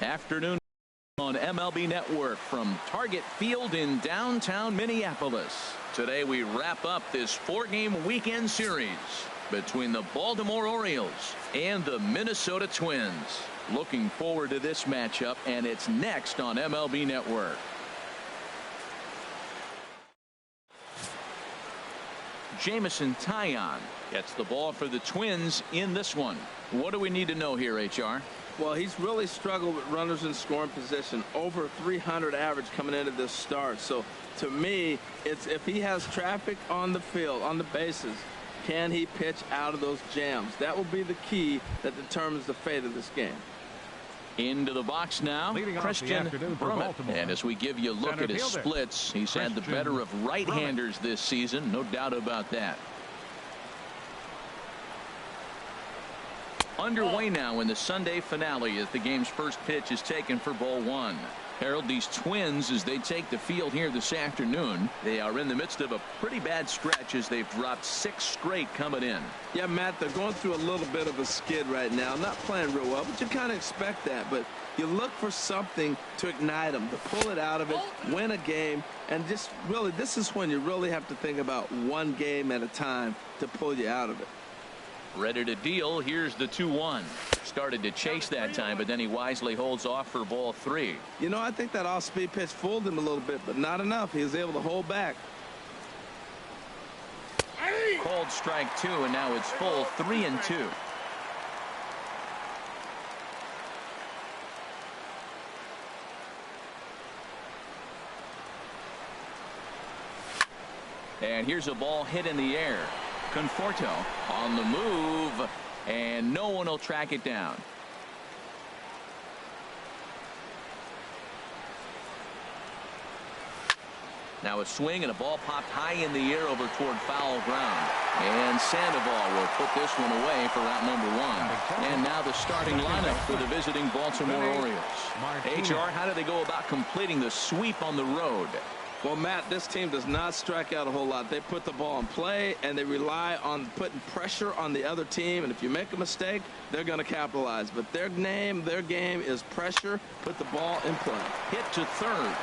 Afternoon on MLB Network from Target Field in downtown Minneapolis. Today we wrap up this 4-game weekend series between the Baltimore Orioles and the Minnesota Twins. Looking forward to this matchup, and it's next on MLB Network. Jameson Taillon gets the ball for the Twins in this one. What do we need to know here, HR? Well, he's really struggled with runners in scoring position. Over 300 average coming into this start. So, to me, it's if he has traffic on the field, on the bases, can he pitch out of those jams? That will be the key that determines the fate of this game. Into the box now, Christian Brummett. And as we give you a look at his splits, he's had the better of right-handers this season, no doubt about that. Underway now in the Sunday finale as the game's first pitch is taken for ball one. Harold, these Twins, as they take the field here this afternoon, they are in the midst of a pretty bad stretch as they've dropped 6 straight coming in. Yeah, Matt, they're going through a little bit of a skid right now. Not playing real well, but you kind of expect that. But you look for something to ignite them, to pull it out of it, win a game, and just really, this is when you really have to think about one game at a time to pull you out of it. Ready to deal. Here's the 2-1. Started to chase that time, but then he wisely holds off for ball 3. You know, I think that off-speed pitch fooled him a little bit, but not enough. He was able to hold back. Called strike 2, and now it's full 3-2. And here's a ball hit in the air. Conforto on the move, and no one will track it down. Now a swing and a ball popped high in the air over toward foul ground. And Sandoval will put this one away for out number 1. And now the starting lineup for the visiting Baltimore Orioles. HR, how do they go about completing the sweep on the road? Well, Matt, this team does not strike out a whole lot. They put the ball in play, and they rely on putting pressure on the other team. And if you make a mistake, they're going to capitalize. But their game is pressure, put the ball in play. Hit to third.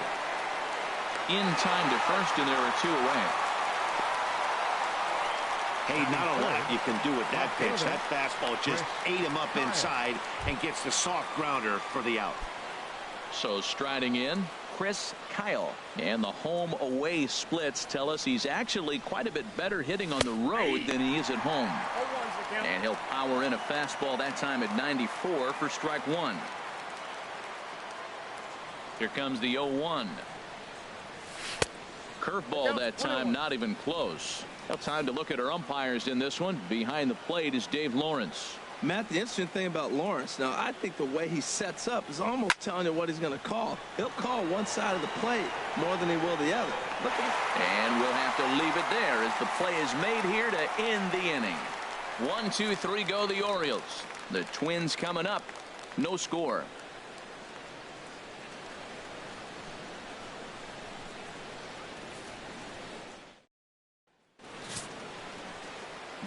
In time to first, and there are 2 away. Hey, not a lot you can do with that pitch. That fastball just ate him up inside and gets the soft grounder for the out. So striding in, Chris Kyle. And the home away splits tell us he's actually quite a bit better hitting on the road than he is at home. And he'll power in a fastball that time at 94 for strike 1. Here comes the 0-1. Curveball that time, not even close. Now time to look at our umpires in this one. Behind the plate is Dave Lawrence. Matt, the interesting thing about Lawrence, now I think the way he sets up is almost telling you what he's going to call. He'll call one side of the plate more than he will the other. Look at it. And we'll have to leave it there as the play is made here to end the inning. 1, 2, 3 go the Orioles. The Twins coming up. No score.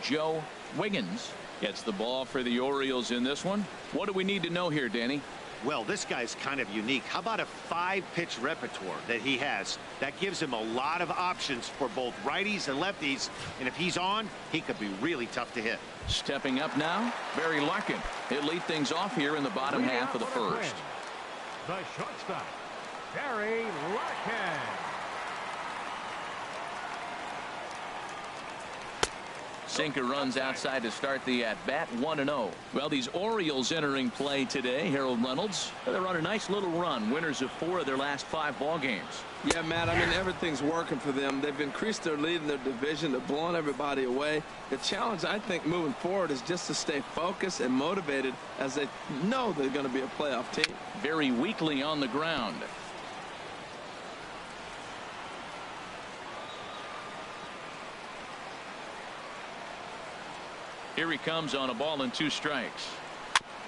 Joe Wiggins gets the ball for the Orioles in this one. What do we need to know here, Danny? Well, this guy's kind of unique. How about a 5-pitch repertoire that he has? That gives him a lot of options for both righties and lefties. And if he's on, he could be really tough to hit. Stepping up now, Barry Larkin. He'll lead things off here in the bottom half of the first. The shortstop, Barry Larkin. Sinker runs outside to start the at-bat, 1-0. Well, these Orioles entering play today, Harold Reynolds, they're on a nice little run. Winners of 4 of their last 5 ball games. Yeah, Matt, I mean, everything's working for them. They've increased their lead in their division. They're blowing everybody away. The challenge, I think, moving forward is just to stay focused and motivated as they know they're going to be a playoff team. Very weakly on the ground. Here he comes on a ball and 2 strikes.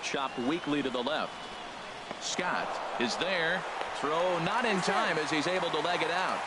Chopped weakly to the left. Scott is there. Throw not in time as he's able to leg it out.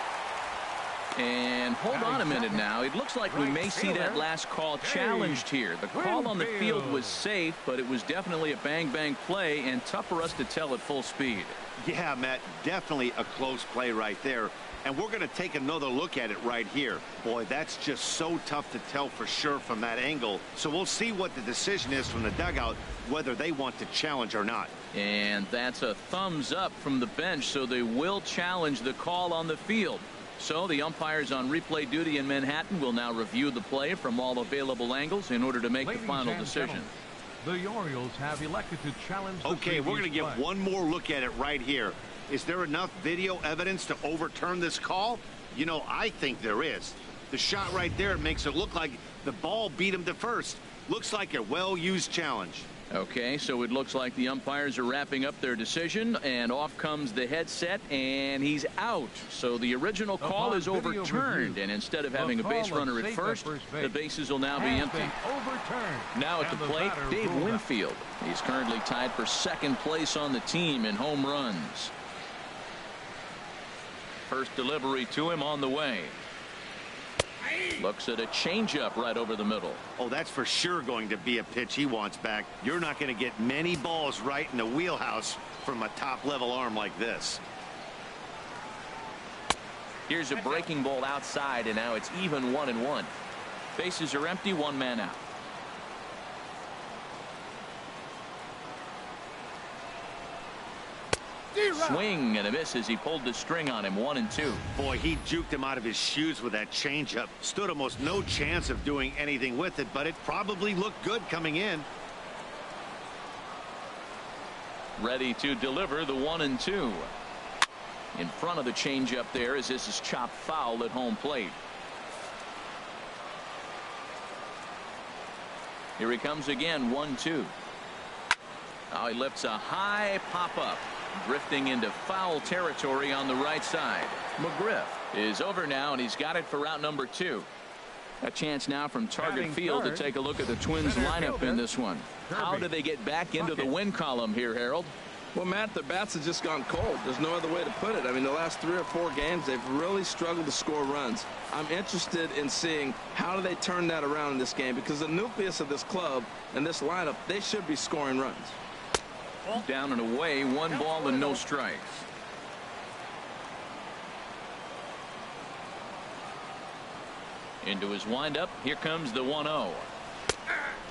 And hold on a minute now. It looks like we may see that last call challenged here. The call on the field was safe, but it was definitely a bang-bang play and tough for us to tell at full speed. Yeah, Matt, definitely a close play right there. And we're going to take another look at it right here. Boy, that's just so tough to tell for sure from that angle. So we'll see what the decision is from the dugout, whether they want to challenge or not. And that's a thumbs up from the bench, so they will challenge the call on the field. So the umpires on replay duty in Manhattan will now review the play from all available angles in order to make the final decision. The Orioles have elected to challenge the Okay, we're going to get play. one more look at it right here. Is there enough video evidence to overturn this call? You know, I think there is. The shot right there makes it look like the ball beat him to first. Looks like a well-used challenge. Okay, so it looks like the umpires are wrapping up their decision, and off comes the headset, and he's out. So the original call is overturned, and instead of having a base runner at first, the bases will now be empty. Now at the plate, Dave Winfield. He's currently tied for second place on the team in home runs. First delivery to him on the way. Looks at a changeup right over the middle. Oh, that's for sure going to be a pitch he wants back. You're not going to get many balls right in the wheelhouse from a top-level arm like this. Here's a breaking ball outside, and now it's even 1-1. Bases are empty, one man out. Swing and a miss as he pulled the string on him. 1-2. Boy, he juked him out of his shoes with that changeup. Stood almost no chance of doing anything with it, but it probably looked good coming in. Ready to deliver the 1-2. In front of the changeup there as this is chopped foul at home plate. Here he comes again. 1-2. Now he lifts a high pop-up. Drifting into foul territory on the right side. McGriff is over now, and he's got it for route number 2. A chance now from target field to take a look at the Twins lineup in this one. How do they get back into the win column here, Harold? Well, Matt, the bats have just gone cold. There's no other way to put it. I mean, the last 3 or 4 games, they've really struggled to score runs. I'm interested in seeing how do they turn that around in this game, because the nucleus of this club and this lineup, they should be scoring runs. Down and away, 1 ball and no strikes. Into his windup. Here comes the 1-0.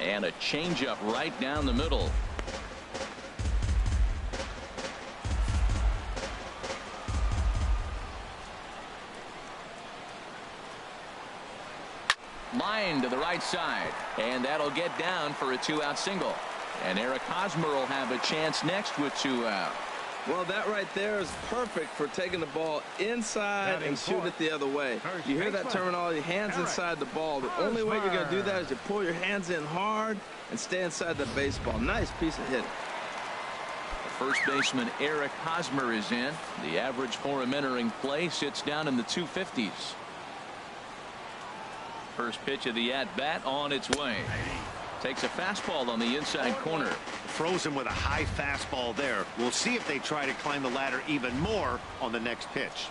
And a changeup right down the middle. Line to the right side. And that'll get down for a 2-out single. And Eric Hosmer will have a chance next with 2 out. Well, that right there is perfect for taking the ball inside and shoot it the other way. You hear that terminology, hands inside the ball. The only way you're going to do that is to pull your hands in hard and stay inside the baseball. Nice piece of hitting. First baseman Eric Hosmer is in. The average for him entering play sits down in the 250s. First pitch of the at-bat on its way. Takes a fastball on the inside corner. Throws him with a high fastball there. We'll see if they try to climb the ladder even more on the next pitch.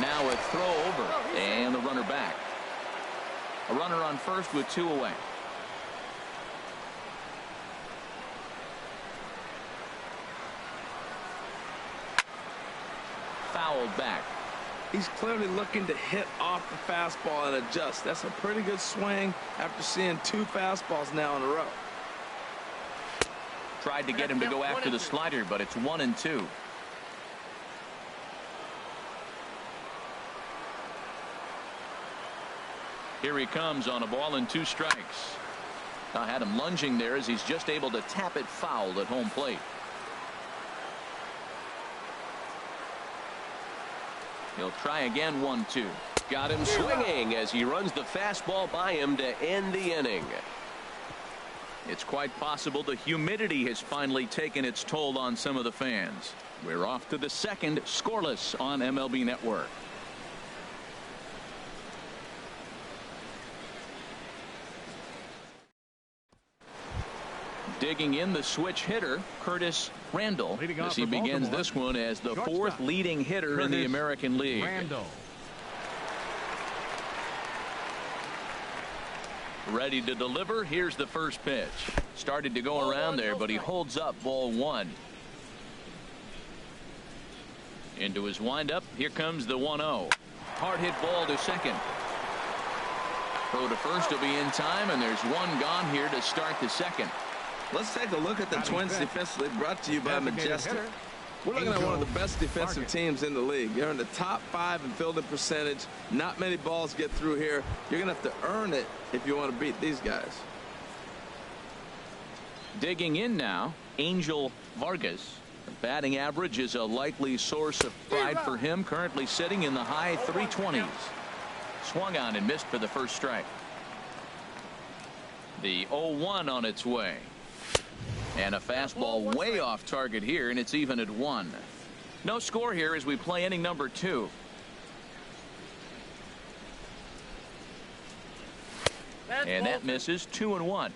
Now a throw over and the runner back. A runner on first with 2 away. Fouled back. He's clearly looking to hit off the fastball and adjust. That's a pretty good swing after seeing 2 fastballs now in a row. Tried to get him to go after the slider, but it's 1-2. Here he comes on a ball and 2 strikes. I had him lunging there as he's just able to tap it foul at home plate. He'll try again. 1-2. Got him swinging as he runs the fastball by him to end the inning. It's quite possible the humidity has finally taken its toll on some of the fans. We're off to the second, scoreless on MLB Network. Digging in the switch hitter, Curtis Randall, as he begins this one as the fourth leading hitter in the American League. Ready to deliver. Here's the first pitch. Started to go around there, but he holds up ball one. Into his windup. Here comes the 1-0. Hard hit ball to second. Throw to first will be in time, and there's one gone here to start the second. Let's take a look at the Twins defensively, brought to you by Majestic. We're looking at one of the best defensive teams in the league. They're in the top 5 in fielding percentage. Not many balls get through here. You're going to have to earn it if you want to beat these guys. Digging in now, Angel Vargas. The batting average is a likely source of pride for him, currently sitting in the high 320s. Swung on and missed for the first strike. The 0-1 on its way. And a fastball way off target here, and it's even at 1. No score here as we play inning number 2. And that misses. 2-1.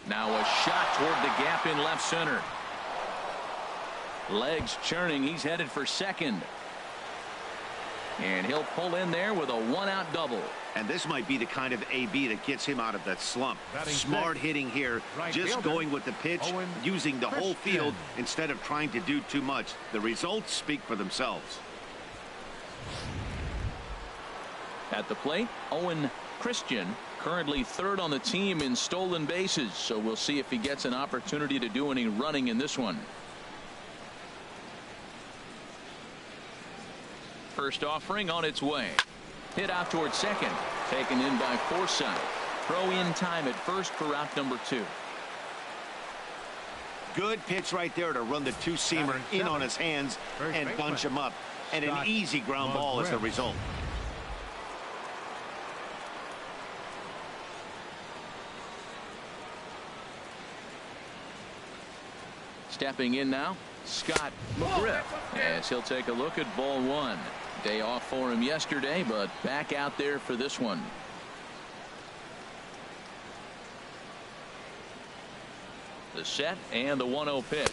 Now a shot toward the gap in left center. Legs churning. He's headed for second. And he'll pull in there with a 1-out double. And this might be the kind of AB that gets him out of that slump. Smart hitting here, just going with the pitch, using the whole field instead of trying to do too much. The results speak for themselves. At the plate, Owen Christian, currently third on the team in stolen bases. So we'll see if he gets an opportunity to do any running in this one. First offering on its way. Hit out towards second. Taken in by Forsythe. Throw in time at first for out number 2. Good pitch right there to run the two-seamer in on his hands and bunch him up. And an easy ground ball as the result. Stepping in now, Scott McGriff, as he'll take a look at ball 1. Day off for him yesterday, but back out there for this one. The set and the 1-0 pitch.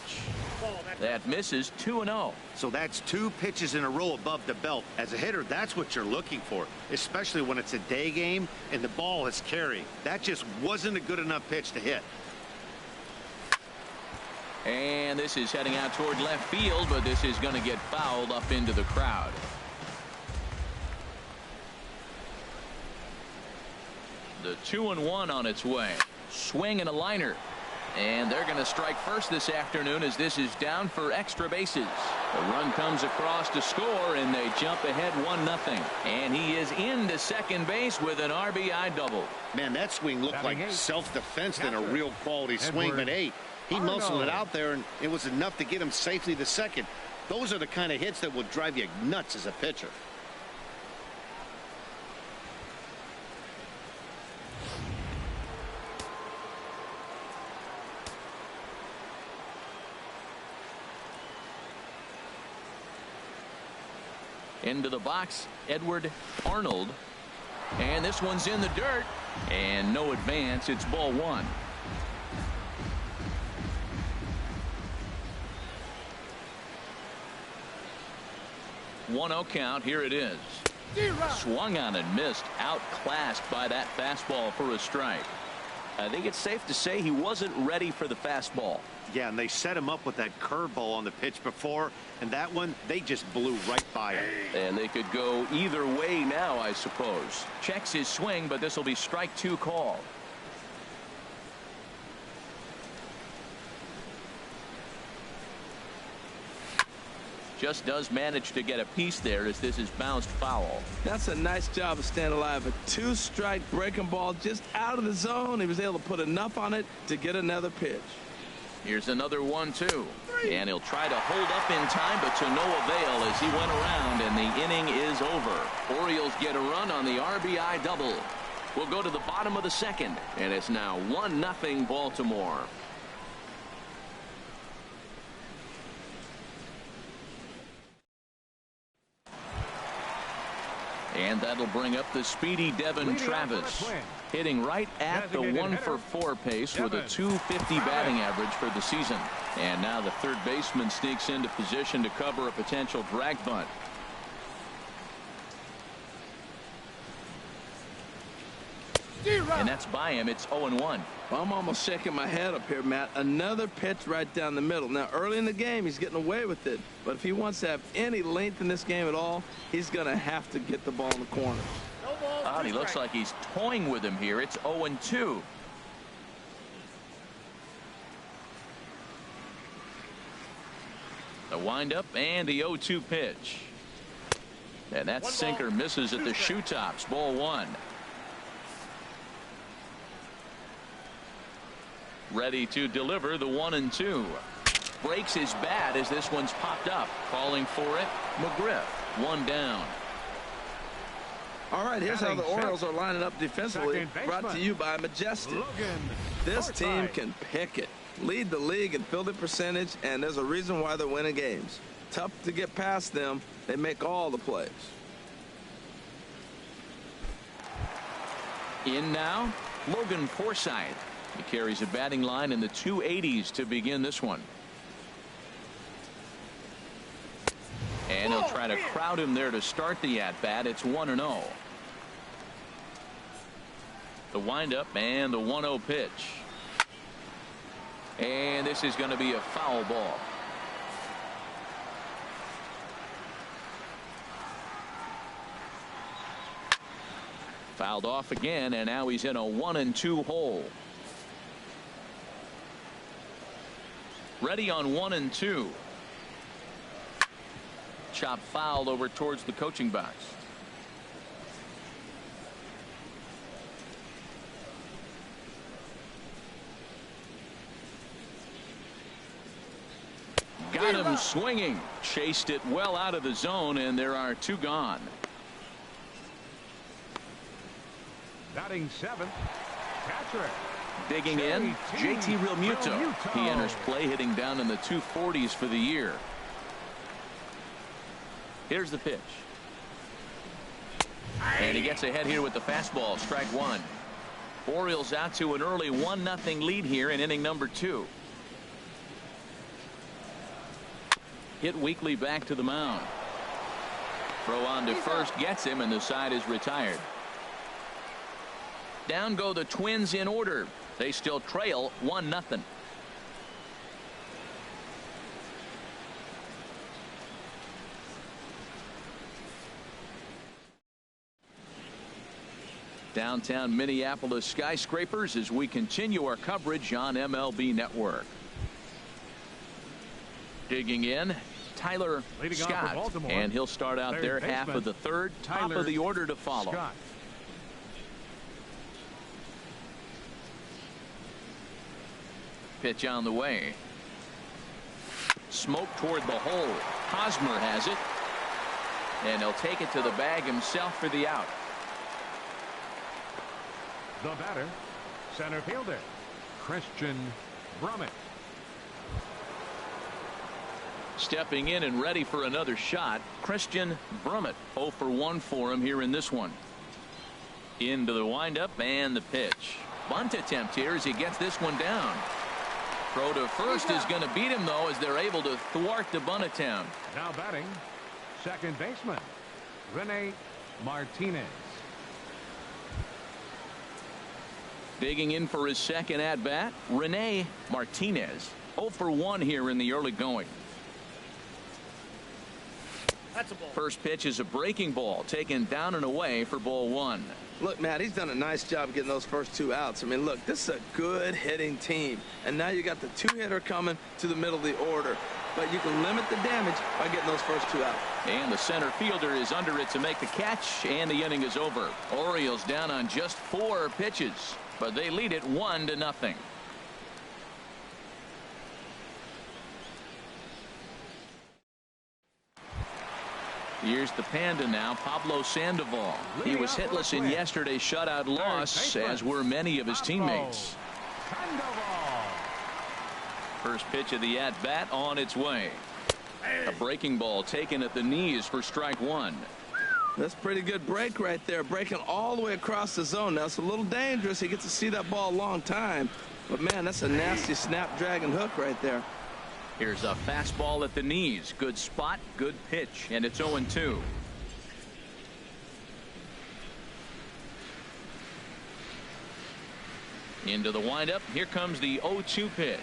That misses. 2-0. So that's 2 pitches in a row above the belt. As a hitter, that's what you're looking for, especially when it's a day game and the ball is carrying. That just wasn't a good enough pitch to hit. And this is heading out toward left field, but this is going to get fouled up into the crowd. The 2-1 on its way. Swing and a liner. And they're going to strike first this afternoon as this is down for extra bases. The run comes across to score, and they jump ahead 1-0. And he is into second base with an RBI double. Man, that swing looked like self-defense than a real quality swing. But hey, he muscled it out there, and it was enough to get him safely to second. Those are the kind of hits that will drive you nuts as a pitcher. Into the box, Edward Arnold. And this one's in the dirt. And no advance. It's ball 1. One-oh count. Here it is. Swung on and missed. Outclassed by that fastball for a strike. I think it's safe to say he wasn't ready for the fastball. Yeah, and they set him up with that curveball on the pitch before, and that one, they just blew right by him. And they could go either way now, I suppose. Checks his swing, but this will be strike 2 call. Just does manage to get a piece there as this is bounced foul. That's a nice job of staying alive. A 2-strike breaking ball just out of the zone. He was able to put enough on it to get another pitch. Here's another 1-2. And he'll try to hold up in time, but to no avail as he went around, and the inning is over. Orioles get a run on the RBI double. We'll go to the bottom of the second, and it's now 1-0 Baltimore. And that'll bring up the speedy Devin Travis, hitting right at the 1-for-4 pace with a .250 batting average for the season. And now the third baseman sneaks into position to cover a potential drag bunt. And that's by him. It's 0-1. I'm almost shaking my head up here, Matt. Another pitch right down the middle. Now, early in the game, he's getting away with it. But if he wants to have any length in this game at all, he's going to have to get the ball in the corner. He looks like he's toying with him here. It's 0-2. The windup and the 0-2 pitch. And that sinker misses at the shoe tops. Ball 1. Ready to deliver the 1-2. Breaks his bat as this one's popped up. Calling for it, McGriff. 1 down. All right, here's how the Orioles are lining up defensively. Brought to you by Majestic. This team can pick it. Lead the league in fielding percentage, and there's a reason why they're winning games. Tough to get past them. They make all the plays. In now, Logan Forsythe. He carries a batting line in the 280s to begin this one. And he'll try to crowd him there to start the at-bat. It's 1-0. The windup and the 1-0 pitch. And this is going to be a foul ball. Fouled off again, and now he's in a 1-2 hole. Ready on 1-2. Chop foul over towards the coaching box. Got him swinging. Chased it well out of the zone, and there are 2 gone. Batting 7th, catcher. Digging in, JT Realmuto. He enters play hitting down in the 240s for the year. Here's the pitch. And he gets ahead here with the fastball. Strike 1. Orioles out to an early 1-0 lead here in inning number 2. Hit Weekly back to the mound. Throw on to first gets him, and the side is retired. Down go the Twins in order. They still trail 1-0. Downtown Minneapolis skyscrapers as we continue our coverage on MLB Network. Digging in, Tyler Scott, and he'll start out there half of the third. Top of the order to follow. Scott. Pitch on the way. Smoke toward the hole. Hosmer has it, and he'll take it to the bag himself for the out. The batter, center fielder, Christian Brummett. Stepping in and ready for another shot, Christian Brummett. 0 for 1 for him here in this one. Into the windup and the pitch. Bunt attempt here as he gets this one down. Throw to first is going to beat him, though, as they're able to thwart the bunt attempt. Now batting, second baseman, Rene Martinez. Digging in for his second at-bat, Rene Martinez. 0 for 1 here in the early going. That's a ball. First pitch is a breaking ball taken down and away for ball 1. Look, Matt, he's done a nice job getting those first 2 outs. I mean, look, this is a good hitting team. And now you got the 2-hitter coming to the middle of the order. But you can limit the damage by getting those first 2 out. And the center fielder is under it to make the catch, and the inning is over. Orioles down on just 4 pitches, but they lead it 1-0. Here's the Panda now, Pablo Sandoval. He was hitless in yesterday's shutout loss, as were many of his teammates. First pitch of the at-bat on its way. A breaking ball taken at the knees for strike 1. That's a pretty good break right there, breaking all the way across the zone. Now, it's a little dangerous. He gets to see that ball a long time. But, man, that's a nasty snapdragon hook right there. Here's a fastball at the knees. Good spot, good pitch, and it's 0-2. Into the windup. Here comes the 0-2 pitch.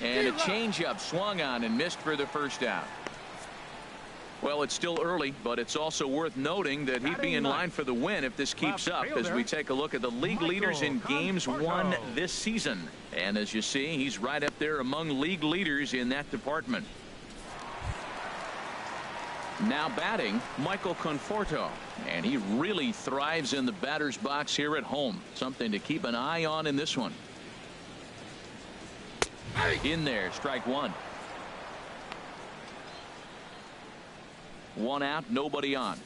And a changeup swung on and missed for the first out. Well, it's still early, but it's also worth noting that he'd be in line for the win if this keeps up as we take a look at the league leaders in games won this season. And as you see, he's right up there among league leaders in that department. Now batting, Michael Conforto. And he really thrives in the batter's box here at home. Something to keep an eye on in this one. In there, strike one. One out, nobody on.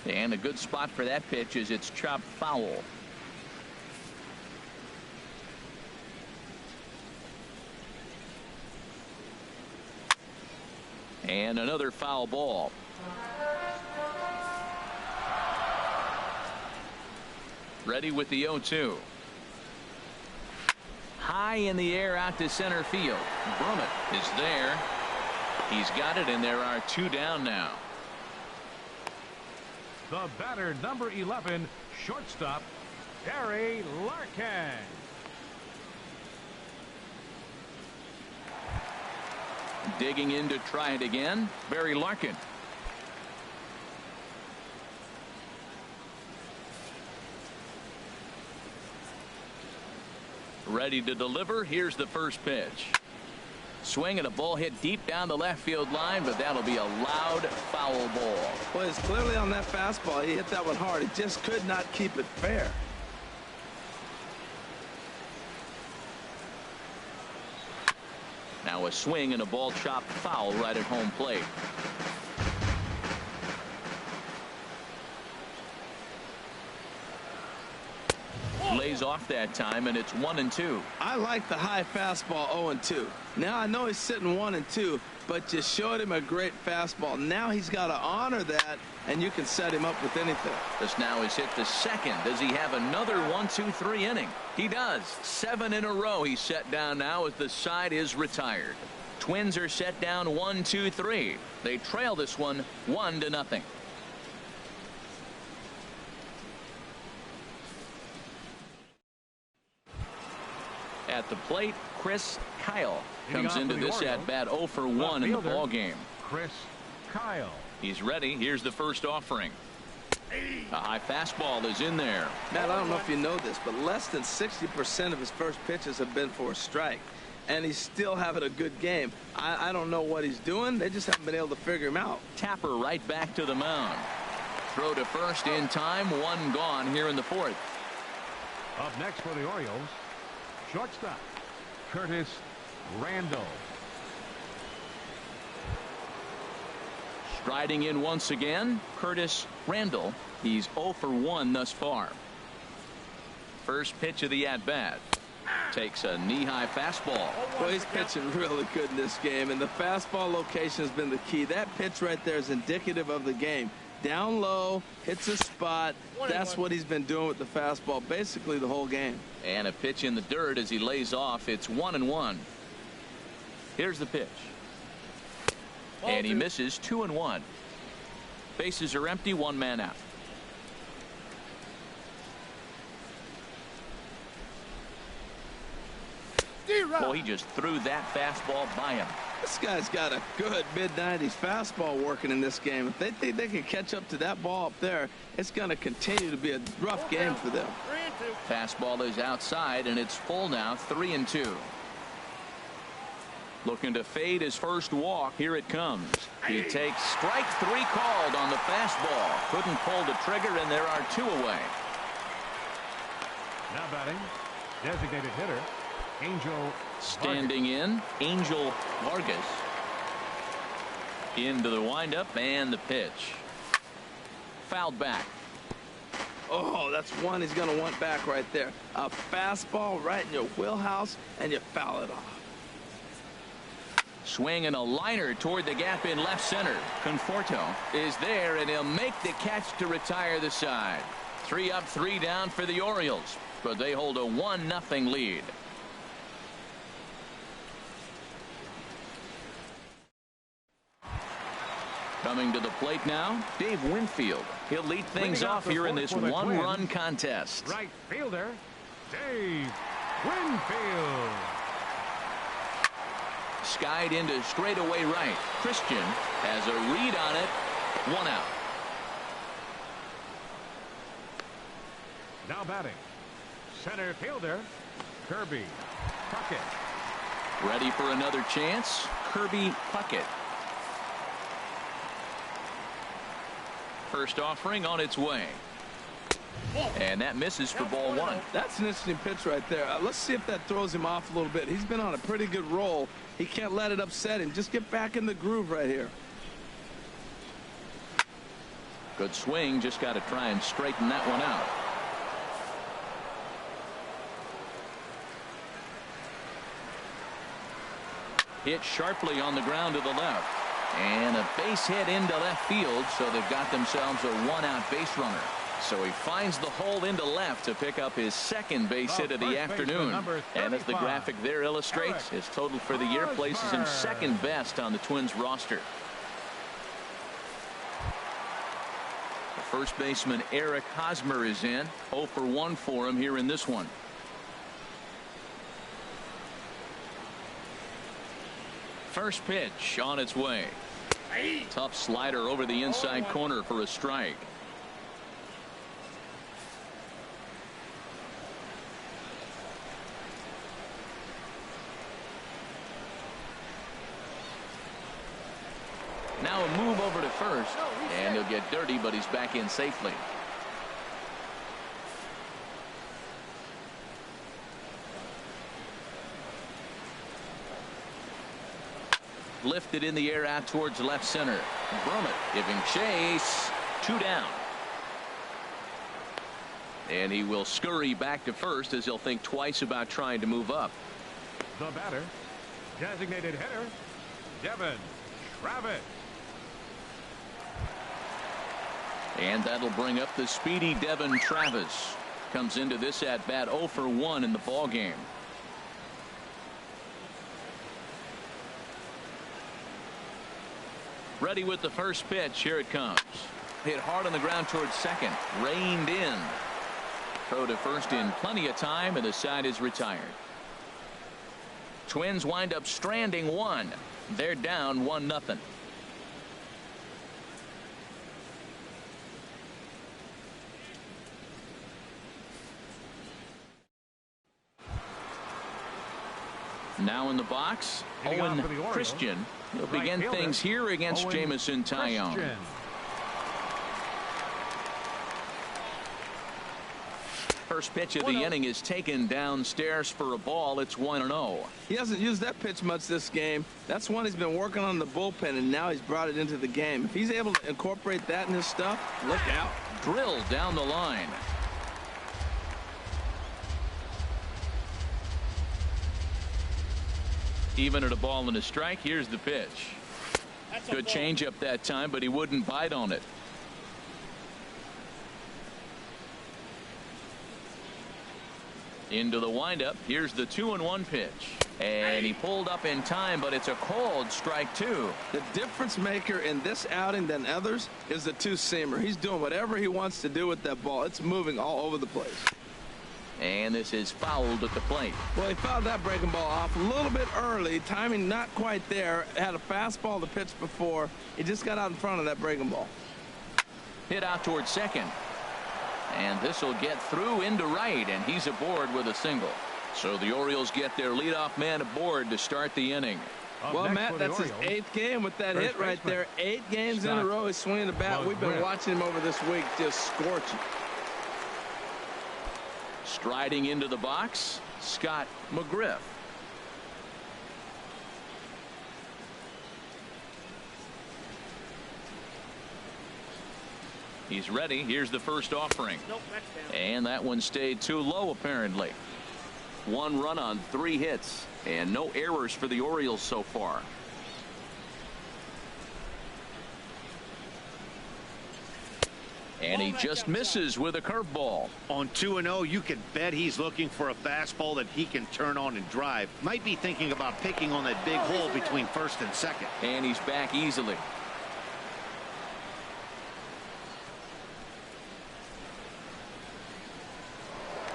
And a good spot for that pitch is it's chopped foul. And another foul ball. Ready with the 0-2. High in the air out to center field. Brummett is there. He's got it, and there are two down now. The batter, number 11, shortstop, Barry Larkin. Digging in to try it again, Barry Larkin. Ready to deliver. Here's the first pitch. Swing and a ball hit deep down the left field line, but that'll be a loud foul ball. Well, it's clearly on that fastball. He hit that one hard. He just could not keep it fair. Now a swing and a ball chopped foul right at home plate. Lays off that time, and it's 1-2. I like the high fastball 0-2. Now I know he's sitting 1-2, but you showed him a great fastball. Now he's got to honor that, and you can set him up with anything. This now is hit the second. Does he have another 1-2-3 inning? He does. 7 in a row he's set down now as the side is retired. Twins are set down 1-2-3. They trail this one 1-0. At the plate, Chris Kyle comes into this at bat 0 for 1 in the ball game. Chris Kyle. He's ready. Here's the first offering. A high fastball is in there. Matt, I don't know if you know this, but less than 60% of his first pitches have been for a strike, and he's still having a good game. I don't know what he's doing. They just haven't been able to figure him out. Tapper right back to the mound. Throw to first in time. One gone here in the fourth. Up next for the Orioles, shortstop, Curtis Randall. Striding in once again, Curtis Randall. He's 0 for 1 thus far. First pitch of the at-bat. Takes a knee-high fastball. Well, he's pitching really good in this game, and the fastball location has been the key. That pitch right there is indicative of the game. Down low, hits a spot. That's what he's been doing with the fastball basically the whole game. And a pitch in the dirt as he lays off. It's 1-1. Here's the pitch. And he misses. 2-1. Bases are empty. One man out. Well, he just threw that fastball by him. This guy's got a good mid-90s fastball working in this game. If they think they can catch up to that ball up there, it's going to continue to be a rough game for them. Fastball is outside, and it's full now. 3-2. Looking to fade his first walk. Here it comes. He takes strike 3 called on the fastball. Couldn't pull the trigger, and there are 2 away. Now batting, designated hitter, Angel standing in, Angel Vargas. Into the windup and the pitch. Fouled back. Oh, that's one he's going to want back right there. A fastball right in your wheelhouse, and you foul it off. Swing and a liner toward the gap in left center. Conforto is there, and he'll make the catch to retire the side. 3 up, 3 down for the Orioles, but they hold a 1-0 lead. Coming to the plate now, Dave Winfield. He'll lead things off here in this one-run contest. Right fielder, Dave Winfield. Skied into straightaway right. Christian has a read on it. 1 out. Now batting, center fielder, Kirby Puckett. Ready for another chance. Kirby Puckett. First offering on its way. And that misses for ball 1. That's an interesting pitch right there. Let's see if that throws him off a little bit. He's been on a pretty good roll. He can't let it upset him. Just get back in the groove right here. Good swing. Just got to try and straighten that one out. Hit sharply on the ground to the left. And a base hit into left field, so they've got themselves a 1-out base runner. So he finds the hole into left to pick up his second base hit of the afternoon. And as the graphic there illustrates, his total for the year places him second best on the Twins roster. The first baseman Eric Hosmer is in. 0 for 1 for him here in this one. First pitch on its way. Tough slider over the inside corner for a strike. Now a move over to first, and he'll get dirty, but he's back in safely. Lifted in the air out towards left center. Brummett giving chase. 2 down. And he will scurry back to first as he'll think twice about trying to move up. The batter, designated hitter, Devin Travis. And that'll bring up the speedy Devin Travis. Comes into this at bat 0 for 1 in the ball game. Ready with the first pitch. Here it comes. Hit hard on the ground towards second. Reined in. Throw to first in plenty of time, and the side is retired. Twins wind up stranding 1. They're down 1-0. Now in the box, Owen Christian. He'll begin things here against Jamison Tyone. First pitch of the inning is taken downstairs for a ball. It's 1-0. He hasn't used that pitch much this game. That's one he's been working on in the bullpen, and now he's brought it into the game. If he's able to incorporate that in his stuff, look out. Drilled down the line. Even at a ball and a strike. Here's the pitch. Good changeup that time, but he wouldn't bite on it. Into the windup. Here's the 2-1 pitch. And he pulled up in time, but it's a called strike 2. The difference maker in this outing than others is the two-seamer. He's doing whatever he wants to do with that ball. It's moving all over the place. And this is fouled at the plate. Well, he fouled that breaking ball off a little bit early. Timing not quite there. Had a fastball to pitch before. He just got out in front of that breaking ball. Hit out towards second. And this will get through into right, and he's aboard with a single. So the Orioles get their leadoff man aboard to start the inning. Well, Matt, that's his 8th game with that hit right there. 8 games in a row he's swinging the bat. We've been watching him over this week just scorching. Striding into the box, Scott McGriff. He's ready. Here's the first offering. And that one stayed too low, apparently. 1 run on 3 hits, and no errors for the Orioles so far. And he just misses with a curveball. On 2-0, you can bet he's looking for a fastball that he can turn on and drive. Might be thinking about picking on that big hole between first and second. And he's back easily.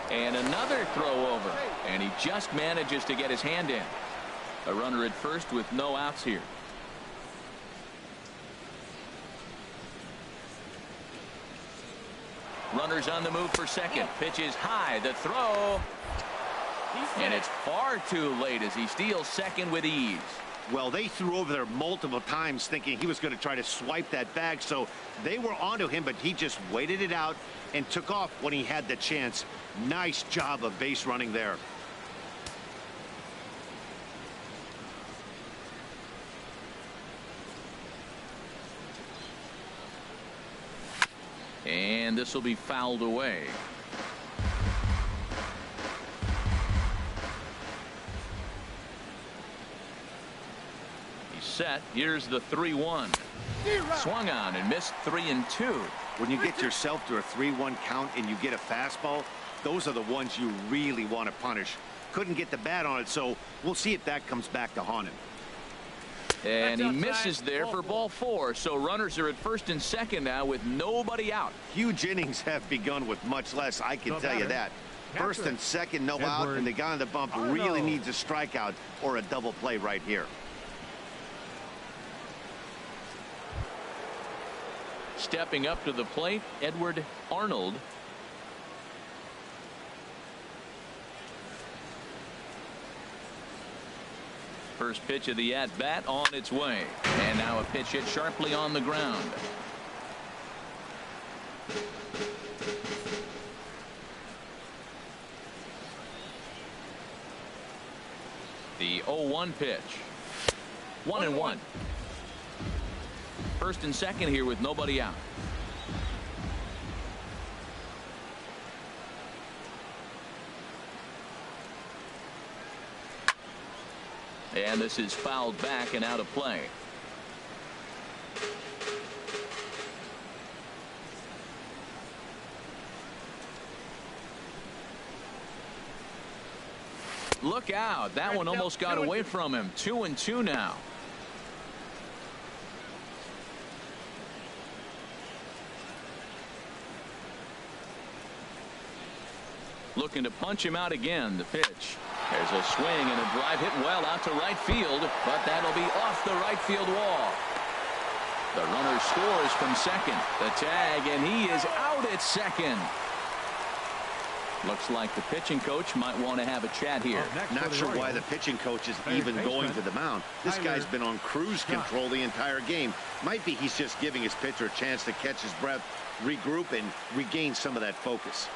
And another throw over. And he just manages to get his hand in. A runner at first with no outs here. Runners on the move for second. Pitch is high. The throw. And it's far too late as he steals second with ease. Well, they threw over there multiple times thinking he was going to try to swipe that bag, so they were onto him, but he just waited it out and took off when he had the chance. Nice job of base running there. And this will be fouled away. He's set. Here's the 3-1. Swung on and missed 3-2. When you get yourself to a 3-1 count and you get a fastball, those are the ones you really want to punish. Couldn't get the bat on it, so we'll see if that comes back to haunt him. And he misses there for ball 4. So runners are at first and second now with nobody out. Huge innings have begun with much less, I can tell you that. First and second, no out, and the guy on the bump really needs a strikeout or a double play right here. Stepping up to the plate, Edward Arnold. First pitch of the at-bat on its way. And now a pitch hit sharply on the ground. The 0-1 pitch. 1-1. First and second here with nobody out. And this is fouled back and out of play. Look out. That one almost got away from him. 2-2 now. Looking to punch him out again. The pitch. There's a swing and a drive hit well out to right field, but that'll be off the right field wall. The runner scores from second. The tag, and he is out at second. Looks like the pitching coach might want to have a chat here. Not sure why the pitching coach is even going to the mound. This guy's been on cruise control the entire game. Might be he's just giving his pitcher a chance to catch his breath, regroup, and regain some of that focus.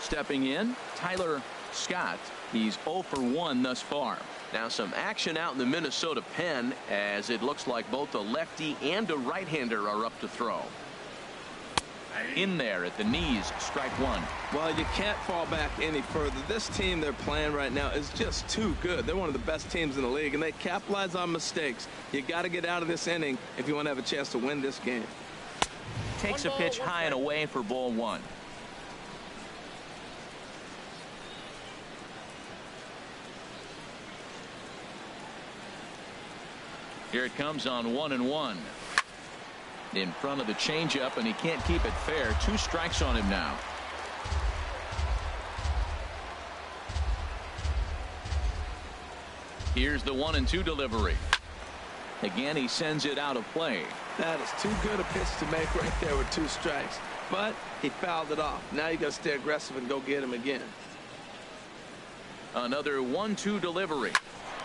Stepping in, Tyler Scott. He's 0 for 1 thus far. Now some action out in the Minnesota pen as it looks like both a lefty and a right-hander are up to throw. In there at the knees, strike one. Well, you can't fall back any further. This team they're playing right now is just too good. They're one of the best teams in the league, and they capitalize on mistakes. You got to get out of this inning if you want to have a chance to win this game. Takes a pitch high and away for ball 1. Here it comes on 1-1. In front of the changeup, and he can't keep it fair. 2 strikes on him now. Here's the 1-2 delivery. Again, he sends it out of play. That is too good a pitch to make right there with 2 strikes. But he fouled it off. Now you got to stay aggressive and go get him again. Another 1-2 delivery.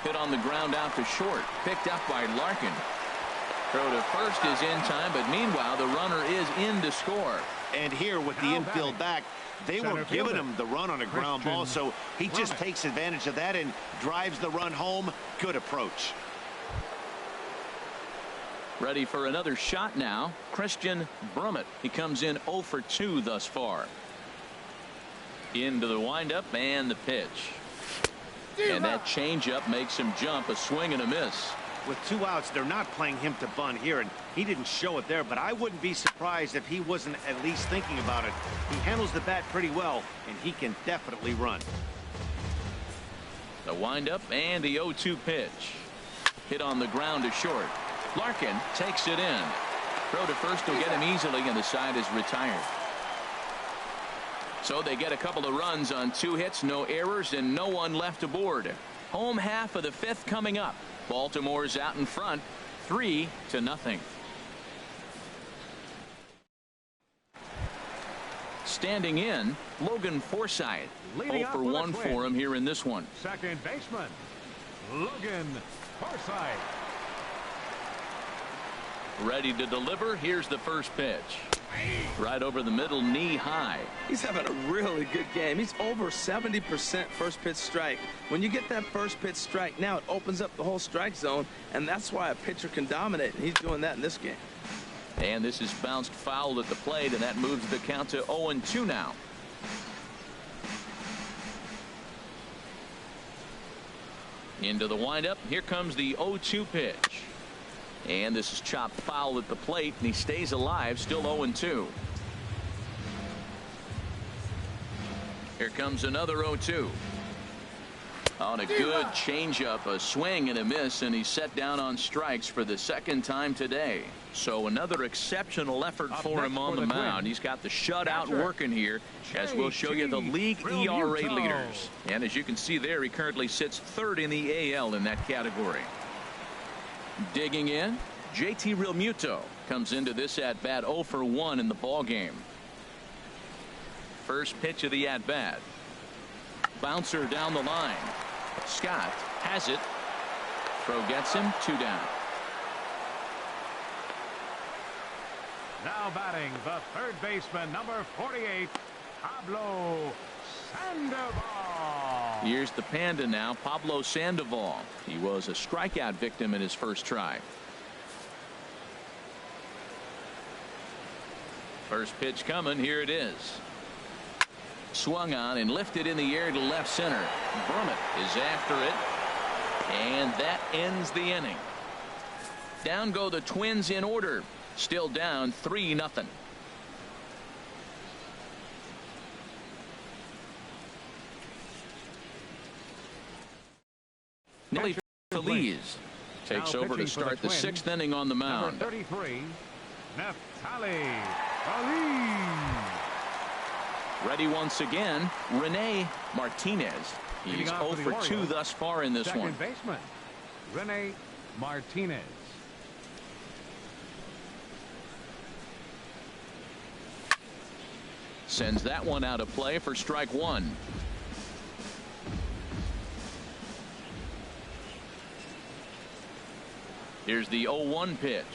Hit on the ground out to short. Picked up by Larkin. Throw to first is in time, but meanwhile the runner is in to score. And here with the infield back, they were giving him the run on a ground ball, so he just takes advantage of that and drives the run home. Good approach. Ready for another shot now. Christian Brummett. He comes in 0 for 2 thus far. Into the windup and the pitch. And that changeup makes him jump. A swing and a miss. With 2 outs, they're not playing him to bunt here, and he didn't show it there, but I wouldn't be surprised if he wasn't at least thinking about it. He handles the bat pretty well, and he can definitely run. The windup and the 0-2 pitch. Hit on the ground to short. Larkin takes it in. Throw to first will get him easily, and the side is retired. So they get a couple of runs on 2 hits, no errors, and no one left aboard. Home half of the 5th coming up. Baltimore's out in front, 3-0. Standing in, Logan Forsythe. Leading 0 for 1 for him here in this one. Second baseman, Logan Forsythe. Ready to deliver. Here's the first pitch. Right over the middle, knee high. He's having a really good game. He's over 70% first pitch strike. When you get that first pitch strike, now it opens up the whole strike zone, and that's why a pitcher can dominate, and he's doing that in this game. And this is bounced foul at the plate, and that moves the count to 0-2 now. Into the windup. Here comes the 0-2 pitch. And this is chopped foul at the plate, and he stays alive, still 0-2. Here comes another 0-2. On a good changeup, a swing and a miss, and he's set down on strikes for the 2nd time today. So another exceptional effort for him on the mound. He's got the shutout working here, as we'll show you the league ERA leaders. And as you can see there, he currently sits 3rd in the AL in that category. Digging in, JT Realmuto comes into this at-bat 0 for 1 in the ball game. First pitch of the at-bat. Bouncer down the line. Scott has it. Throw gets him, 2 down. Now batting the third baseman, number 48, Pablo Sandoval. Here's the Panda now, Pablo Sandoval. He was a strikeout victim in his first try. First pitch coming. Here it is. Swung on and lifted in the air to left center. Brummett is after it, and that ends the inning. Down go the Twins in order. Still down 3-0. Nelly Feliz takes over to start the 6th inning on the mound. Number 33, Neftali Feliz. Ready once again, Rene Martinez. He's 0 for 2 thus far in this one. Second baseman, Rene Martinez. Sends that one out of play for strike 1. Here's the 0-1 pitch.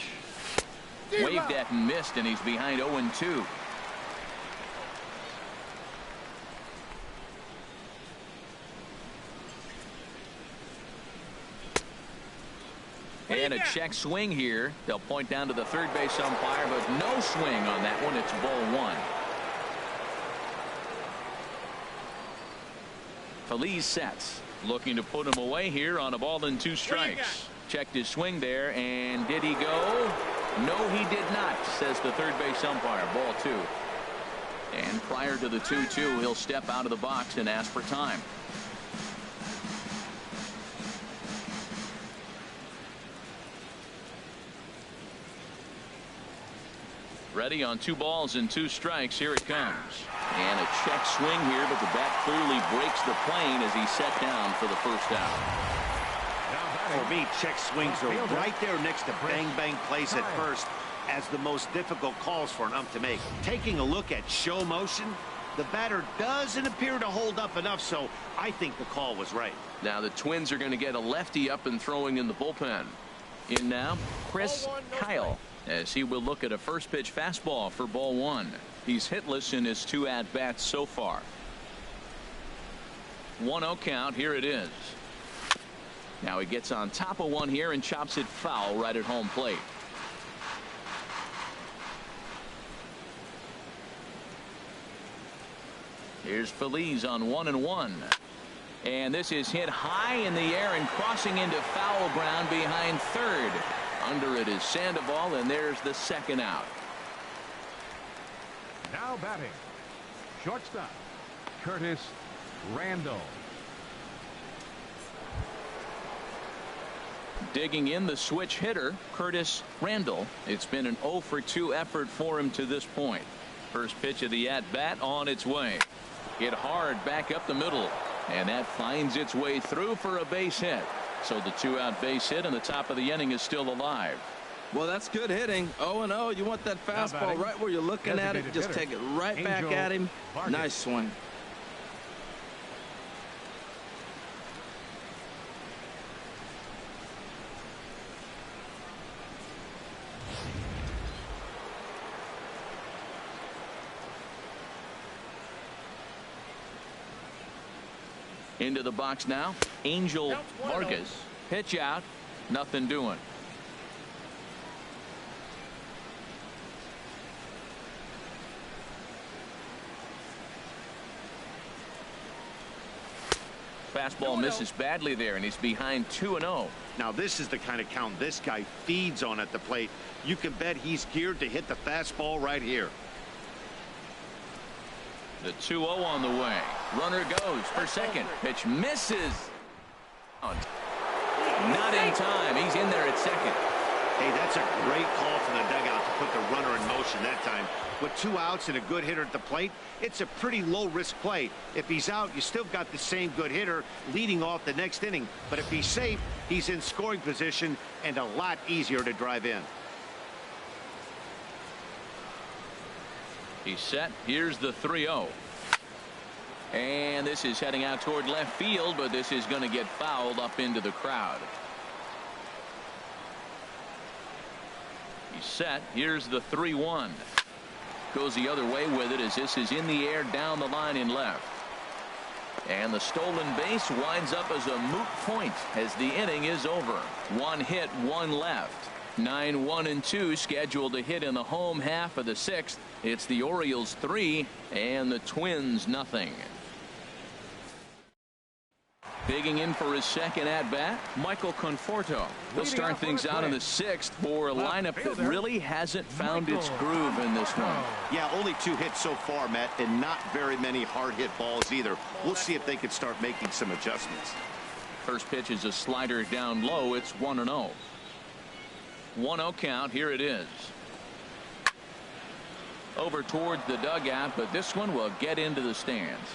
Waved at and missed, and he's behind 0-2. And a check swing here. They'll point down to the third base umpire, but no swing on that one. It's ball 1. Feliz sets, looking to put him away here on a ball and 2 strikes. Checked his swing there, and did he go? No, he did not, says the third base umpire. Ball 2. And prior to the 2-2, he'll step out of the box and ask for time. Ready on 2 balls and 2 strikes. Here it comes. And a check swing here, but the bat clearly breaks the plane as he's set down for the first out. For me, check swings are right there next to bang-bang plays at first as the most difficult calls for an ump to make. Taking a look at show motion, the batter doesn't appear to hold up enough, so I think the call was right. Now the Twins are going to get a lefty up and throwing in the bullpen. In now, Chris Kyle, as he will look at a first pitch fastball for ball 1. He's hitless in his 2 at-bats so far. 1-0 count. Here it is. Now he gets on top of one here and chops it foul right at home plate. Here's Feliz on 1-1. And this is hit high in the air and crossing into foul ground behind third. Under it is Sandoval, and there's the second out. Now batting, shortstop, Curtis Randall. Digging in, the switch hitter, Curtis Randall. It's been an 0 for 2 effort for him to this point. First pitch of the at-bat on its way. Hit hard back up the middle, and that finds its way through for a base hit. So the 2-out base hit, and the top of the inning is still alive. Well, that's good hitting. 0-0. You want that fastball right where you're looking at it. Just take it right back at him. Nice swing. Into the box now, Angel Vargas. Pitch out, nothing doing. Fastball misses badly there, and he's behind 2-0. Now this is the kind of count this guy feeds on at the plate. You can bet he's geared to hit the fastball right here. The 2-0 on the way. Runner goes for second. Pitch misses. Not in time. He's in there at second. Hey, that's a great call from the dugout to put the runner in motion that time. With 2 outs and a good hitter at the plate, it's a pretty low-risk play. If he's out, you still got the same good hitter leading off the next inning. But if he's safe, he's in scoring position and a lot easier to drive in. He's set. Here's the 3-0. And this is heading out toward left field, but this is going to get fouled up into the crowd. He's set. Here's the 3-1. Goes the other way with it as this is in the air down the line in left. And the stolen base winds up as a moot point as the inning is over. 1 hit, 1 left. 9-1-2 scheduled to hit in the home half of the 6th. It's the Orioles 3 and the Twins nothing. Digging in for his second at-bat, Michael Conforto. He'll start things out in the 6th for a lineup that really hasn't found its groove in this one. Yeah, only 2 hits so far, Matt, and not very many hard-hit balls either. We'll see if they can start making some adjustments. First pitch is a slider down low. It's 1-0. 1-0 count. Here it is. Over towards the dugout, but this one will get into the stands.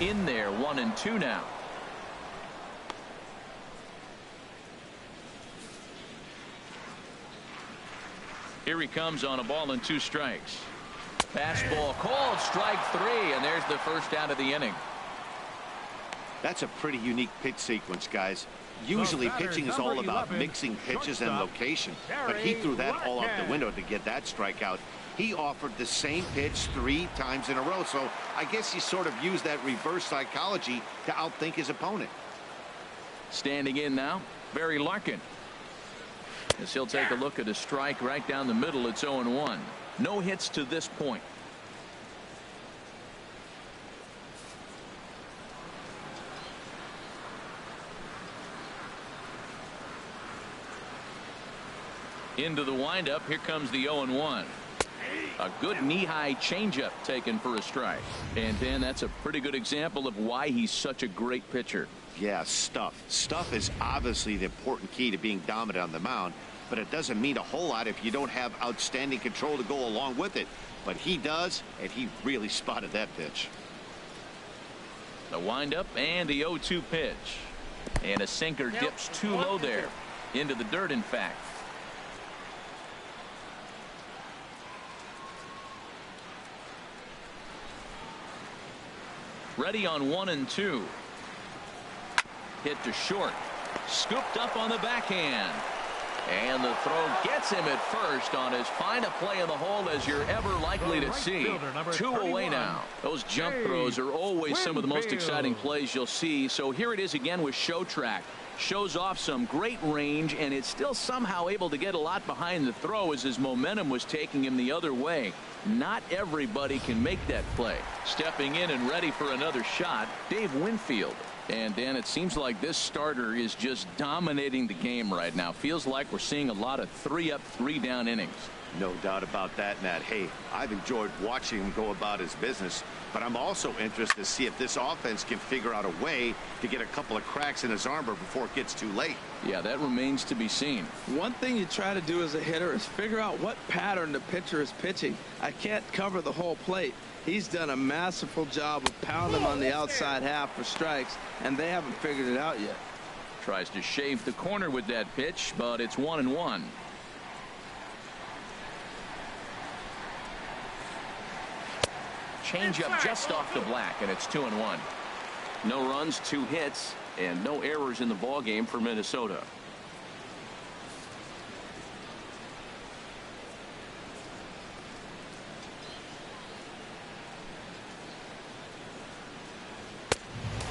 In there, 1-2 now. Here he comes on a ball and 2 strikes. Fastball called, strike 3, and there's the first out of the inning. That's a pretty unique pitch sequence, guys. Usually pitching is all about mixing pitches and location, but he threw that all out the window to get that strikeout. He offered the same pitch 3 times in a row, so I guess he sort of used that reverse psychology to outthink his opponent. Standing in now, Barry Larkin. As he'll take a look at a strike right down the middle. It's 0-1. No hits to this point. Into the windup. Here comes the 0-1. A good knee-high changeup taken for a strike. And then that's a pretty good example of why he's such a great pitcher. Yeah, stuff. Stuff is obviously the important key to being dominant on the mound, but it doesn't mean a whole lot if you don't have outstanding control to go along with it. But he does, and he really spotted that pitch. The windup and the 0-2 pitch. And a sinker dips too low there. Into the dirt, in fact. Ready on 1-2. Hit to short. Scooped up on the backhand. And the throw gets him at first on as fine a play in the hole as you're ever likely to see. 2 away now. Those jump throws are always some of the most exciting plays you'll see. So here it is again with Show Track. Shows off some great range, and it's still somehow able to get a lot behind the throw as his momentum was taking him the other way. Not everybody can make that play. Stepping in and ready for another shot, Dave Winfield. And Dan, it seems like this starter is just dominating the game right now. Feels like we're seeing a lot of 3-up, 3-down innings. No doubt about that, Nat. Hey, I've enjoyed watching him go about his business, but I'm also interested to see if this offense can figure out a way to get a couple of cracks in his armor before it gets too late. Yeah, that remains to be seen. One thing you try to do as a hitter is figure out what pattern the pitcher is pitching. I can't cover the whole plate. He's done a masterful job of pounding on the outside half for strikes, and they haven't figured it out yet. Tries to shave the corner with that pitch, but it's 1-1. Changeup just off the black, and it's 2-1. No runs, 2 hits, and no errors in the ball game for Minnesota.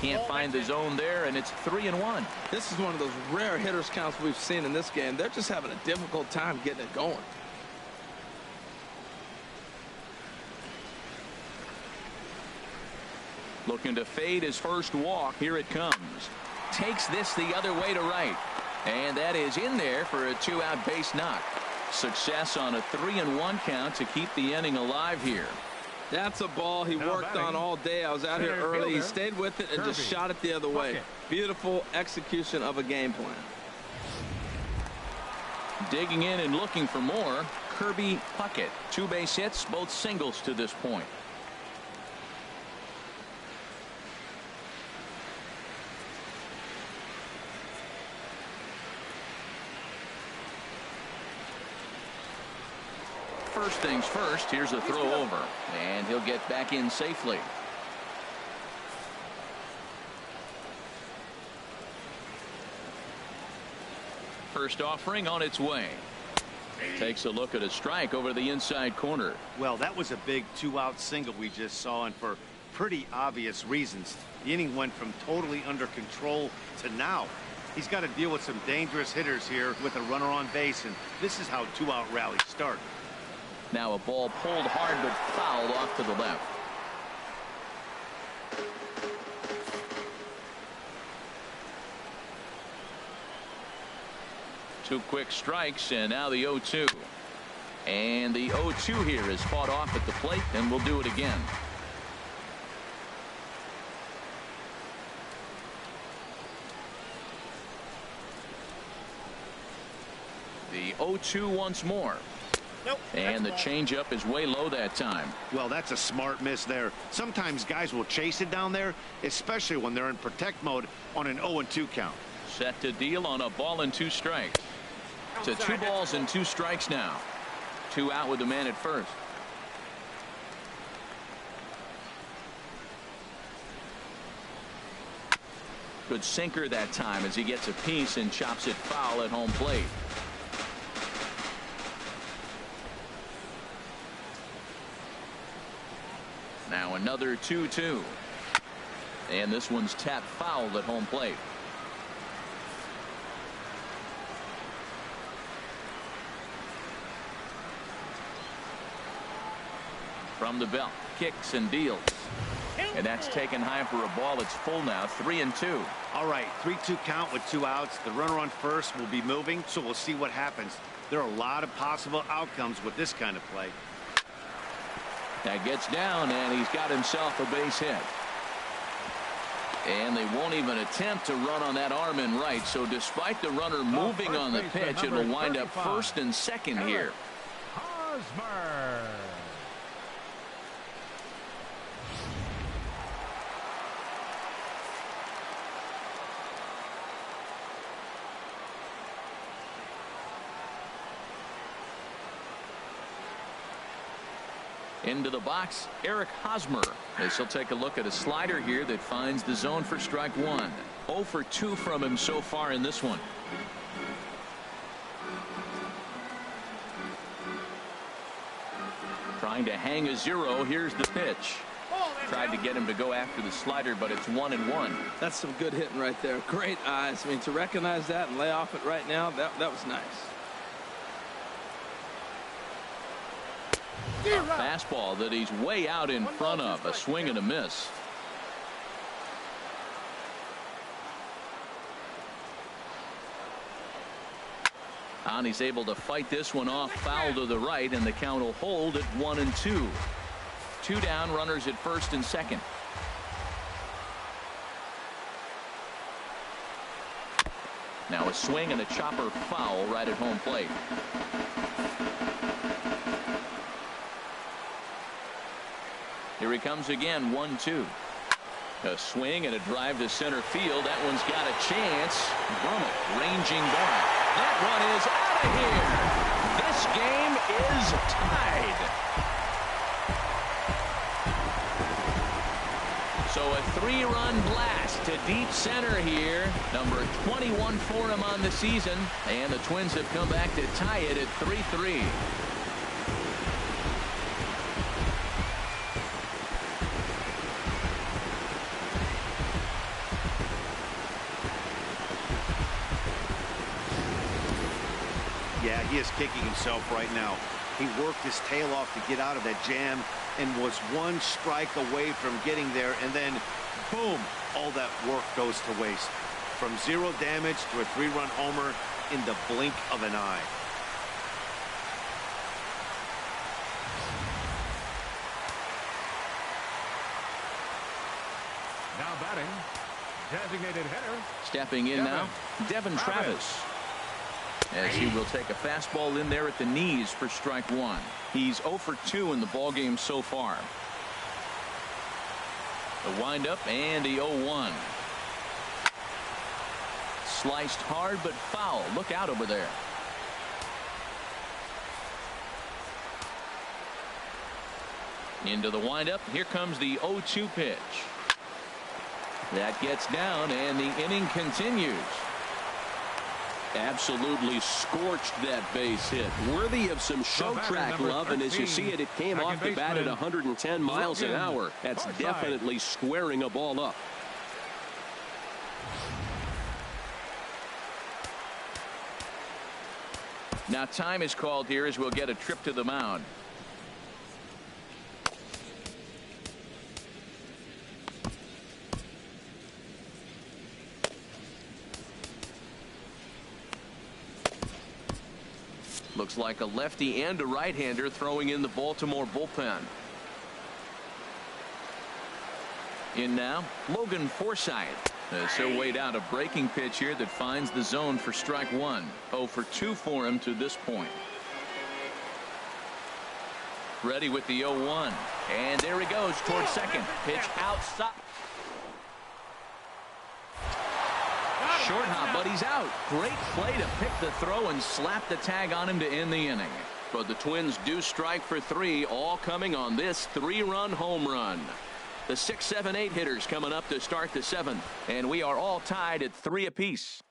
Can't find the zone there, and it's 3-1. This is one of those rare hitters counts we've seen in this game. They're just having a difficult time getting it going. Looking to fade his first walk. Here it comes. Takes this the other way to right. And that is in there for a 2-out base knock. Success on a 3-1 count to keep the inning alive here. That's a ball he worked on all day. I was out here early. He stayed with it and just shot it the other way. Beautiful execution of a game plan. Digging in and looking for more. Kirby Puckett. 2 base hits, both singles to this point. First things first, here's a throw over, and he'll get back in safely. First offering on its way. Takes a look at a strike over the inside corner. Well, that was a big 2-out single we just saw, and for pretty obvious reasons. The inning went from totally under control to now. He's got to deal with some dangerous hitters here with a runner on base, and this is how 2-out rallies start. Now a ball pulled hard but fouled off to the left. Two quick strikes, and now the 0-2. And the 0-2 here is fought off at the plate, and we'll do it again. The 0-2 once more. Nope, and the changeup is way low that time. Well, that's a smart miss there. Sometimes guys will chase it down there, especially when they're in protect mode on an 0-2 count. Set to deal on a ball and 2 strikes. To 2 balls and 2 strikes now. 2 out with the man at first. Good sinker that time as he gets a piece and chops it foul at home plate. Now another 2-2. And this one's tapped foul at home plate. From the belt, kicks and deals. And that's taken high for a ball. It's full now, 3-2. All right, 3-2 count with 2 outs. The runner on first will be moving, so we'll see what happens. There are a lot of possible outcomes with this kind of play. That gets down, and he's got himself a base hit. And they won't even attempt to run on that arm in right. So despite the runner moving on the pitch, it'll wind up first and second here. Hosmer. Into the box, Eric Hosmer, as he'll take a look at a slider here that finds the zone for strike 1. 0 for 2 from him so far in this one. Trying to hang a 0. Here's the pitch. tried to get him to go after the slider, but it's 1-1. That's some good hitting right there. Great eyes. I mean, to recognize that and lay off it right now, that was nice. A fastball that he's way out in front of. A swing and a miss. And he's able to fight this one off, foul to the right, and the count will hold at 1-2. 2 down, runners at first and second. Now a swing and a chopper foul right at home plate. Here he comes again, 1-2. A swing and a drive to center field. That one's got a chance. Brummett ranging back. That one is out of here. This game is tied. So a 3-run blast to deep center here. Number 21 for him on the season. And the Twins have come back to tie it at 3-3. Yeah, he is kicking himself right now. He worked his tail off to get out of that jam and was one strike away from getting there, and then boom, all that work goes to waste. From 0 damage to a 3-run homer in the blink of an eye. Now batting, designated hitter. Stepping in now, Devin Travis. As he will take a fastball in there at the knees for strike 1. He's 0 for 2 in the ballgame so far. The windup and the 0-1. Sliced hard but foul. Look out over there. Into the windup. Here comes the 0-2 pitch. That gets down and the inning continues. Absolutely scorched that base hit. Worthy of some show track love, and as you see it, it came off the bat at 110 miles an hour. That's definitely squaring a ball up. Now time is called here as we'll get a trip to the mound. Looks like a lefty and a right-hander throwing in the Baltimore bullpen. In now, Logan Forsythe. So weighed out a breaking pitch here that finds the zone for strike 1. 0 for 2 for him to this point. Ready with the 0-1. And there he goes towards second. Pitch outside. Short hop, but he's out. Great play to pick the throw and slap the tag on him to end the inning. But the Twins do strike for 3, all coming on this 3-run home run. The 6, 7, 8 hitters coming up to start the 7th, and we are all tied at 3 apiece.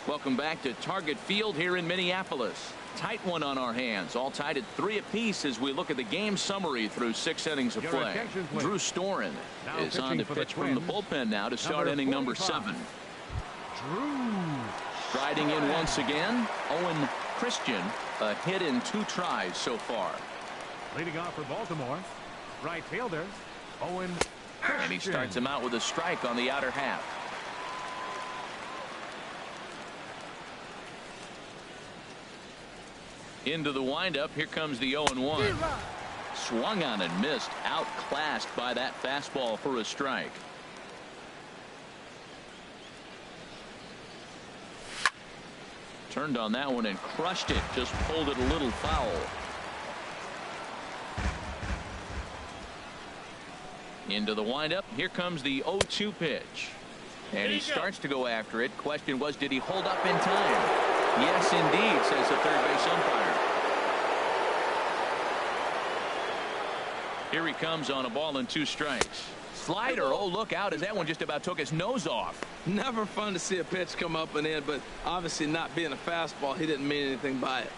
Welcome back to Target Field here in Minneapolis. Tight one on our hands, all tied at 3 apiece as we look at the game summary through 6 innings of play. Drew Storen is on to pitch from the bullpen now to start inning number 7. Striding in once again, Owen Christian, a hit in 2 tries so far. Leading off for Baltimore, right fielder, Owen Christian. And he starts him out with a strike on the outer half. Into the windup, here comes the 0-1. Swung on and missed, outclassed by that fastball for a strike. Turned on that one and crushed it, just pulled it a little foul. Into the windup, here comes the 0-2 pitch. And he starts to go after it. Question was, did he hold up in time? Yes, indeed, says the third base umpire. Here he comes on a ball and 2 strikes. Slider, oh, look out, as that one just about took his nose off. Never fun to see a pitch come up and in, but obviously not being a fastball, he didn't mean anything by it.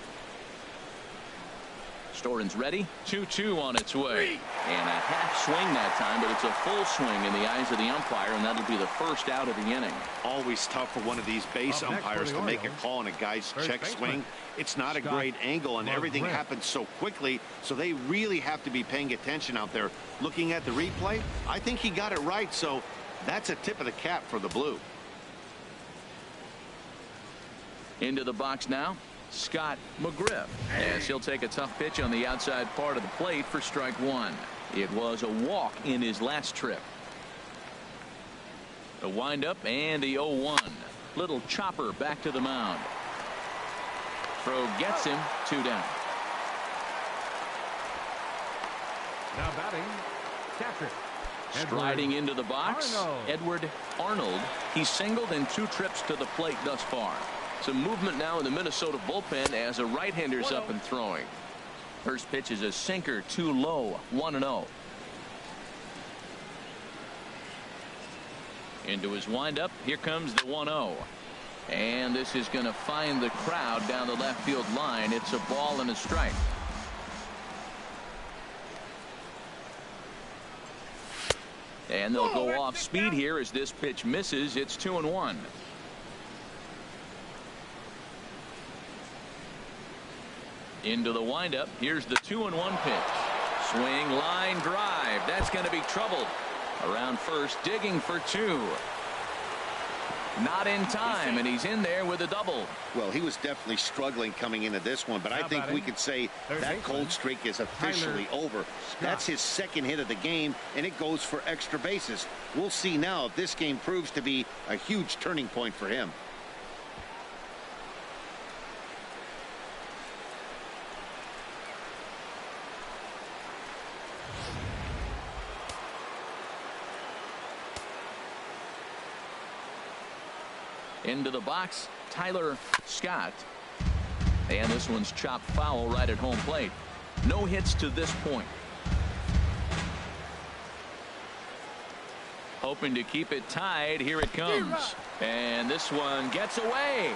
Storen's ready. 2-2 on its way. And a half swing that time, but it's a full swing in the eyes of the umpire, and that'll be the first out of the inning. Always tough for one of these base umpires to make a call on a guy's check swing. It's not a great angle, and everything happens so quickly, so they really have to be paying attention out there. Looking at the replay, I think he got it right, so that's a tip of the cap for the Blue. Into the box now, Scott McGriff, as he'll take a tough pitch on the outside part of the plate for strike one. It was a walk in his last trip. The windup and the 0-1. Little chopper back to the mound. Throw gets him, 2 down. Now batting, catcher. Striding into the box, Edward Arnold. He's singled in 2 trips to the plate thus far. Some movement now in the Minnesota bullpen as a right-hander's up and throwing. First pitch is a sinker, too low, 1-0. Into his windup, here comes the 1-0. And this is going to find the crowd down the left field line. It's a ball and a strike. And they'll go off speed here as this pitch misses. It's 2-1. Into the windup. Here's the 2-1 pitch. Swing, line drive. That's going to be troubled. Around first, digging for 2. Not in time, and he's in there with a double. Well, he was definitely struggling coming into this one, but I think we could say that cold streak is officially over. That's his second hit of the game, and it goes for extra bases. We'll see now if this game proves to be a huge turning point for him. Into the box, Tyler Scott. And this one's chopped foul right at home plate. No hits to this point. Hoping to keep it tied. Here it comes. And this one gets away.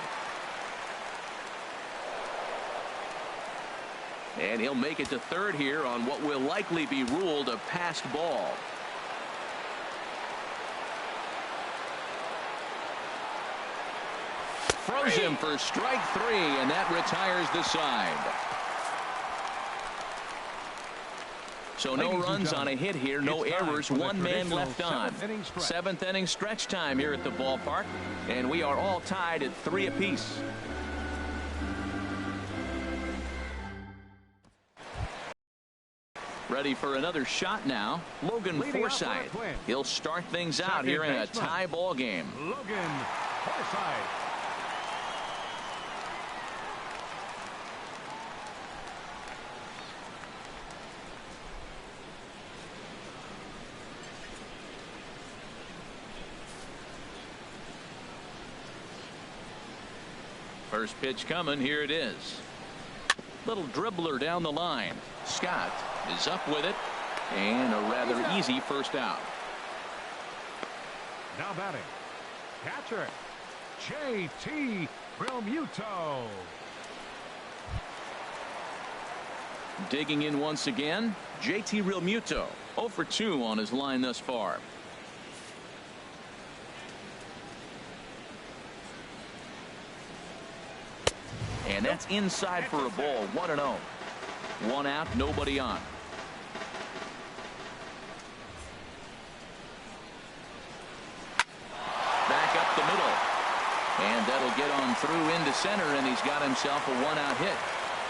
And he'll make it to third here on what will likely be ruled a passed ball. Throws him for strike 3, and that retires the side. So no runs on a hit here, no errors, 1 man left on. 7th inning stretch time here at the ballpark, and we are all tied at 3 apiece. Ready for another shot now, Logan Forsythe. He'll start things out here in a tie ball game. Logan Forsythe. First pitch coming. Here it is. Little dribbler down the line. Scott is up with it, and a rather easy first out. Now batting, catcher J.T. Realmuto. Digging in once again, J.T. Realmuto, 0 for 2 on his line thus far. And that's inside for a ball. 1-0. 1 out, nobody on. Back up the middle. And that'll get on through into center, and he's got himself a 1-out hit.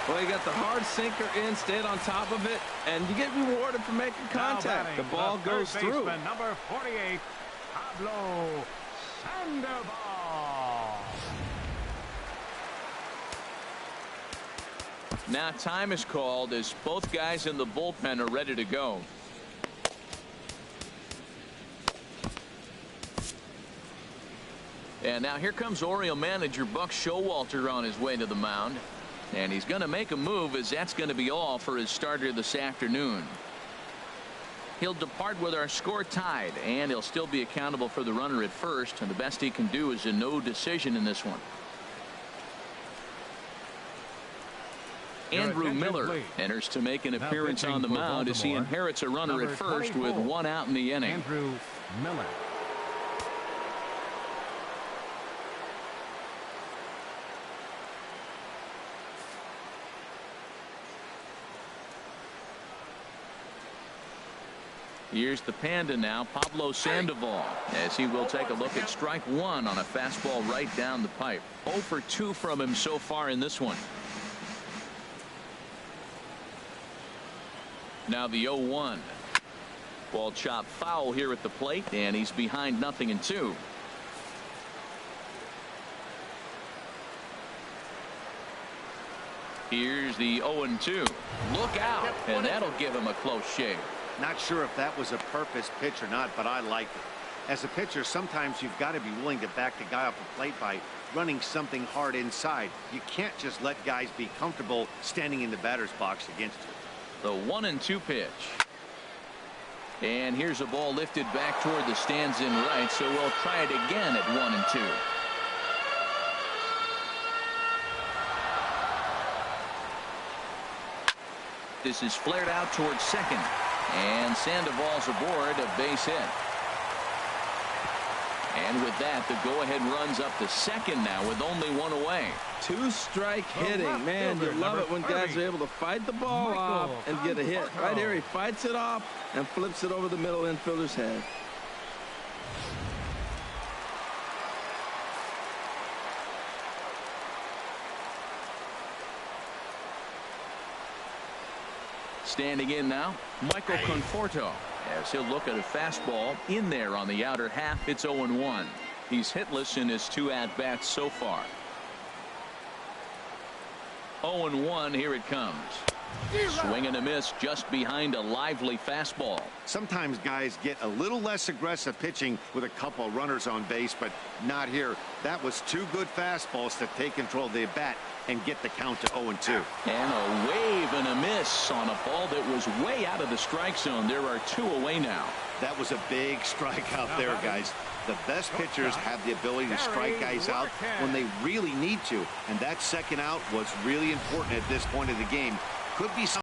Well, he got the hard sinker in, stayed on top of it, and you get rewarded for making contact. The ball goes through. Number 48, Pablo Sandoval. Now time is called as both guys in the bullpen are ready to go. And now here comes Oriole manager Buck Showalter on his way to the mound. And he's going to make a move, as that's going to be all for his starter this afternoon. He'll depart with our score tied, and he'll still be accountable for the runner at first, and the best he can do is a no decision in this one. Andrew Miller enters to make an appearance on the mound as he inherits a runner at first with 1 out in the inning. Andrew Miller. Here's the Panda now, Pablo Sandoval, as he will take a look at strike 1 on a fastball right down the pipe. 0 for 2 from him so far in this one. Now the 0-1. Ball chopped foul here at the plate, and he's behind 0-2. Here's the 0-2. Look out, and that'll give him a close shave. Not sure if that was a purpose pitch or not, but I like it. As a pitcher, sometimes you've got to be willing to back the guy off the plate by running something hard inside. You can't just let guys be comfortable standing in the batter's box against you. The 1-2 pitch. And here's a ball lifted back toward the stands in right, so we'll try it again at 1-2. This is flared out towards second. And Sandoval's aboard, a base hit. And with that, the go-ahead runs up to second now with only 1 away. 2-strike hitting. Man, you love it when guys are able to fight the ball off and get a hit. Right here, he fights it off and flips it over the middle infielder's head. Standing in now, Michael Conforto, as he'll look at a fastball in there on the outer half. It's 0-1. He's hitless in his 2 at-bats so far. 0-1, here it comes. Swing and a miss just behind a lively fastball. Sometimes guys get a little less aggressive pitching with a couple of runners on base, but not here. That was 2 good fastballs to take control of the bat and get the count to 0-2. And a wave and a miss on a ball that was way out of the strike zone. There are 2 away now. That was a big strike out there, guys. The best pitchers have the ability to strike guys out when they really need to, and that second out was really important at this point of the game. Could be something